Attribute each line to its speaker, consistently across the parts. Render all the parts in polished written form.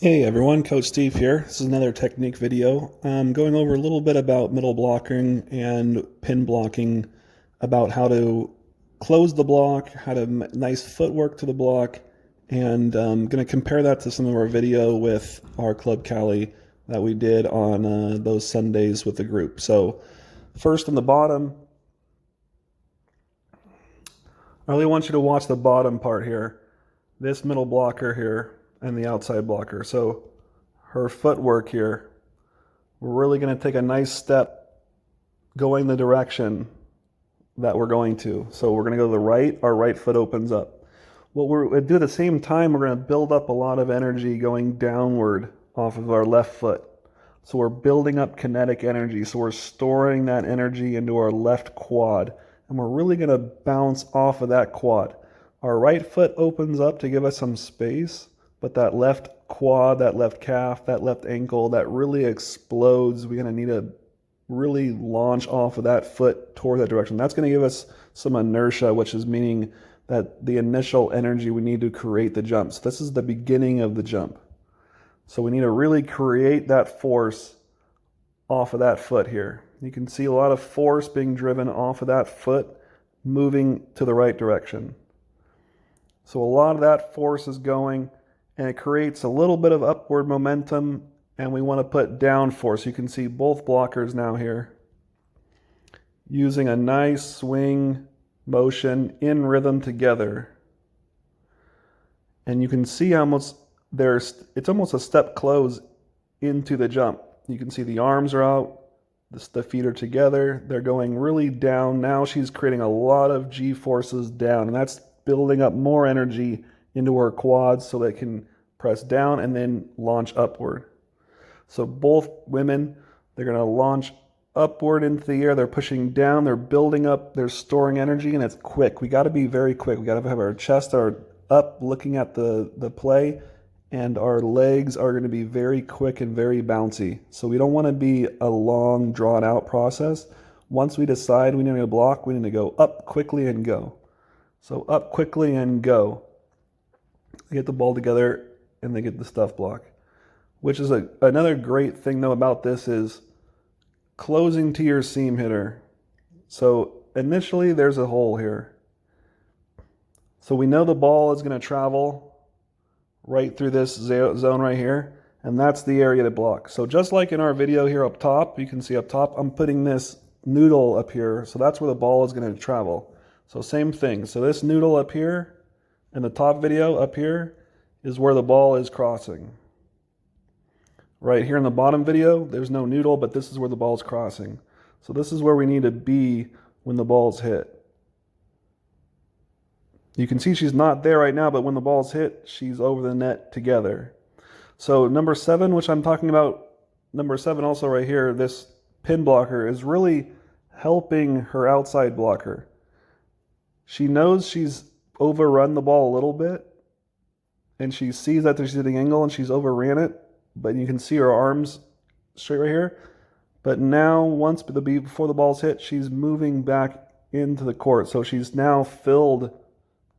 Speaker 1: Hey everyone, Coach Steve here. This is another technique video. I'm going over a little bit about middle blocking and pin blocking, about how to close the block, how to nice footwork to the block, and I'm going to compare that to some of our video with our Club Cali that we did on those Sundays with the group. So first on the bottom, I really want you to watch the bottom part here, this middle blocker here and the outside blocker. So her footwork here, we're really going to take a nice step going the direction that we're going to. So we're going to go to the right, our right foot opens up. What we're going to do at the same time, we're going to build up a lot of energy going downward off of our left foot. So we're building up kinetic energy. So we're storing that energy into our left quad. And we're really going to bounce off of that quad. Our right foot opens up to give us some space, but that left quad, that left calf, that left ankle, that really explodes. We're going to need to really launch off of that foot toward that direction. That's going to give us some inertia, which is meaning that the initial energy we need to create the jump. So this is the beginning of the jump. So we need to really create that force off of that foot here. You can see a lot of force being driven off of that foot, moving to the right direction. So a lot of that force is going, and it creates a little bit of upward momentum, and we want to put down force. You can see both blockers now here using a nice swing motion in rhythm together. And you can see almost it's almost a step close into the jump. You can see the arms are out, the feet are together, they're going really down. Now she's creating a lot of G-forces down, and that's building up more energy into her quads so they can press down and then launch upward. So both women, they're going to launch upward into the air. They're pushing down, they're building up, they're storing energy, and it's quick. We got to be very quick. We got to have our chest up looking at the play, and our legs are going to be very quick and very bouncy. So we don't want to be a long, drawn-out process. Once we decide we need to block, we need to go up quickly and go. So up quickly and go. They get the ball together and they get the stuff block. Which is another great thing though about this is closing to your seam hitter. So initially there's a hole here. So we know the ball is going to travel right through this zone right here, and that's the area to block. So just like in our video here up top, you can see up top, I'm putting this noodle up here, so that's where the ball is going to travel. So same thing. So this noodle up here in the top video up here is where the ball is crossing. Right here in the bottom video, there's no noodle, but this is where the ball is crossing. So this is where we need to be when the ball's hit. You can see she's not there right now, but when the ball's hit, she's over the net together. So number 7, which I'm talking about, number 7 also right here, this pin blocker is really helping her outside blocker. She knows she's overrun the ball a little bit, and she sees that she's hitting angle and she's overran it, but you can see her arms straight right here. But now, before the ball's hit, she's moving back into the court. So she's now filled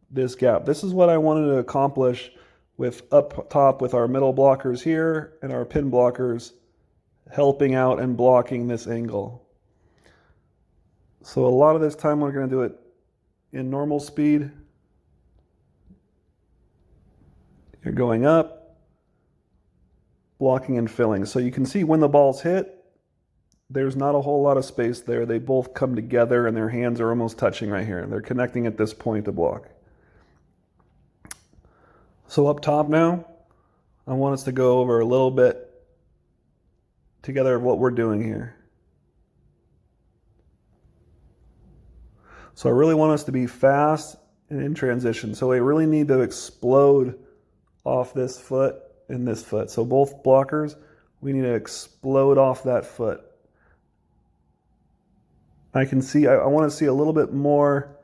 Speaker 1: this gap. This is what I wanted to accomplish with up top with our middle blockers here and our pin blockers helping out and blocking this angle. So a lot of this time we're going to do it in normal speed. You're going up, blocking and filling. So you can see when the ball's hit, there's not a whole lot of space there. They both come together and their hands are almost touching right here. They're connecting at this point to block. So up top now, I want us to go over a little bit together of what we're doing here. So I really want us to be fast and in transition. So we really need to explode off this foot and this foot. So both blockers, we need to explode off that foot. I want to see a little bit more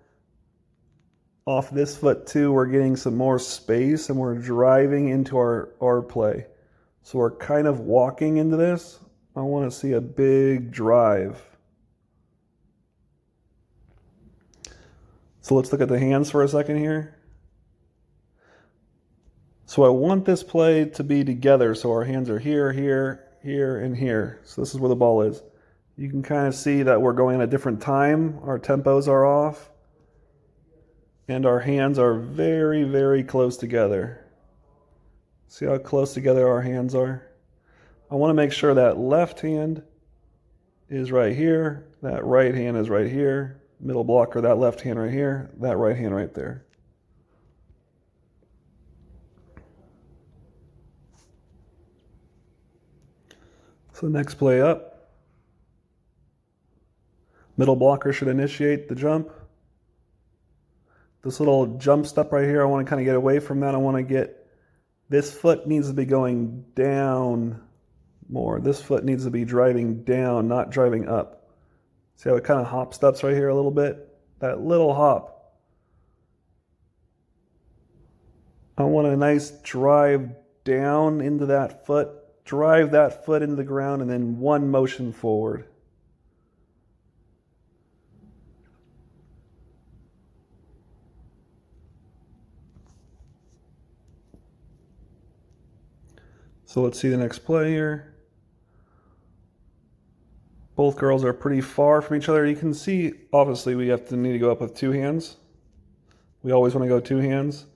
Speaker 1: off this foot too. We're getting some more space and we're driving into our play. So we're kind of walking into this. I want to see a big drive. So let's look at the hands for a second here. So I want this play to be together. So our hands are here, here, here, and here. So this is where the ball is. You can kind of see that we're going at a different time. Our tempos are off. And our hands are very, very close together. See how close together our hands are? I want to make sure that left hand is right here. That right hand is right here. Middle blocker, that left hand right here. That right hand right there. So next play up. Middle blocker should initiate the jump. This little jump step right here, I want to kind of get away from that. I want to get, this foot needs to be going down more. This foot needs to be driving down, not driving up. See how it kind of hop steps right here a little bit? That little hop. I want a nice drive down into that foot. Drive that foot into the ground and then one motion forward. So let's see the next play here. Both girls are pretty far from each other. You can see, obviously, we need to go up with two hands. We always want to go two hands.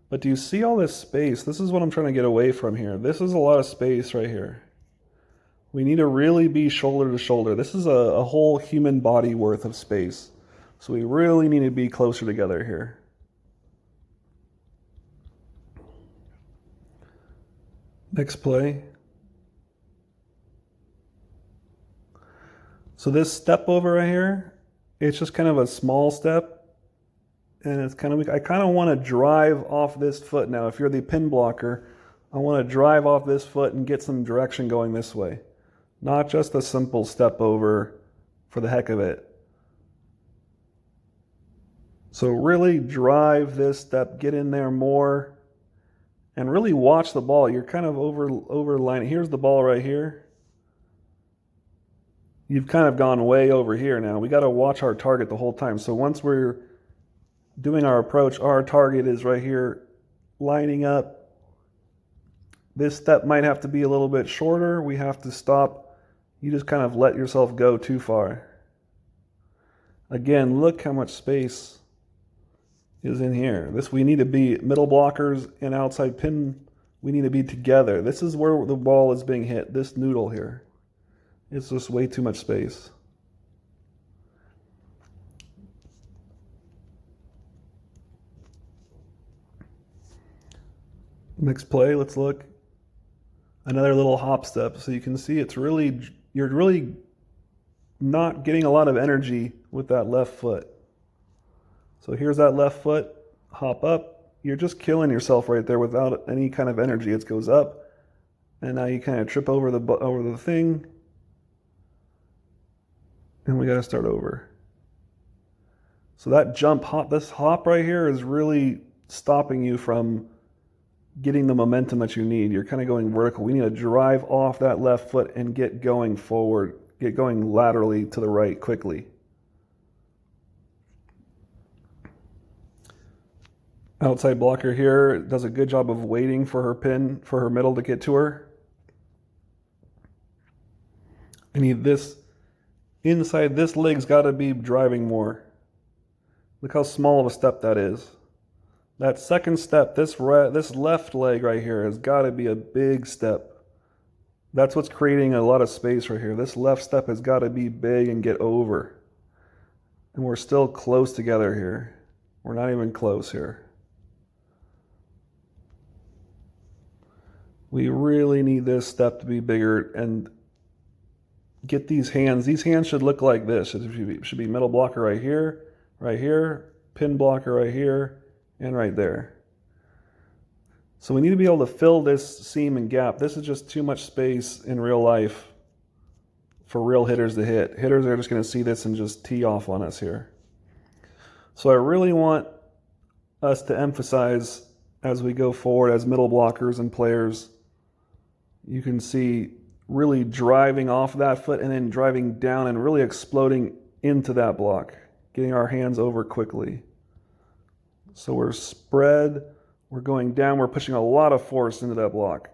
Speaker 1: But do you see all this space? This is what I'm trying to get away from here. This is a lot of space right here. We need to really be shoulder to shoulder. This is a whole human body worth of space. So we really need to be closer together here. Next play. So this step over right here, it's just kind of a small step. And it's kind of, I kind of want to drive off this foot now. If you're the pin blocker, I want to drive off this foot and get some direction going this way. Not just a simple step over for the heck of it. So really drive this step, get in there more, and really watch the ball. You're kind of over line. Here's the ball right here. You've kind of gone way over here now. We got to watch our target the whole time. So once we're doing our approach, our target is right here, lining up. This step might have to be a little bit shorter. We have to stop. You just kind of let yourself go too far. Again, look how much space is in here. We need to be middle blockers and outside pin. We need to be together. This is where the ball is being hit. This noodle here. It's just way too much space. Next play, let's look. Another little hop step. So you can see you're really not getting a lot of energy with that left foot. So here's that left foot, hop up. You're just killing yourself right there without any kind of energy. It goes up, and now you kind of trip over the thing, and we got to start over. So that jump hop, this hop right here is really stopping you from getting the momentum that you need. You're kind of going vertical. We need to drive off that left foot and get going forward, get going laterally to the right quickly. Outside blocker here does a good job of waiting for her pin, for her middle to get to her. I need this, inside this leg's got to be driving more. Look how small of a step that is. That second step, this left leg right here has got to be a big step. That's what's creating a lot of space right here. This left step has got to be big and get over. And we're still close together here. We're not even close here. We really need this step to be bigger and get these hands. These hands should look like this. It should be middle blocker right here, pin blocker right here, and right there. So we need to be able to fill this seam and gap. This is just too much space in real life for real hitters to hit. Hitters are just going to see this and just tee off on us here. So I really want us to emphasize as we go forward as middle blockers and players. You can see really driving off that foot and then driving down and really exploding into that block, getting our hands over quickly. So we're spread, We're going down, we're pushing a lot of force into that block.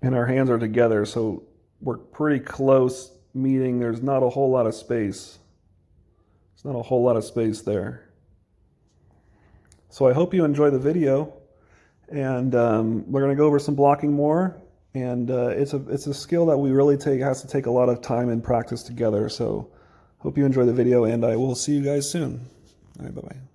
Speaker 1: And our hands are together, so we're pretty close, meaning there's not a whole lot of space. There's not a whole lot of space there. So I hope you enjoy the video, and we're going to go over some blocking more. And it's a skill that we really has to take a lot of time and practice together. So hope you enjoy the video, and I will see you guys soon. All right, bye-bye.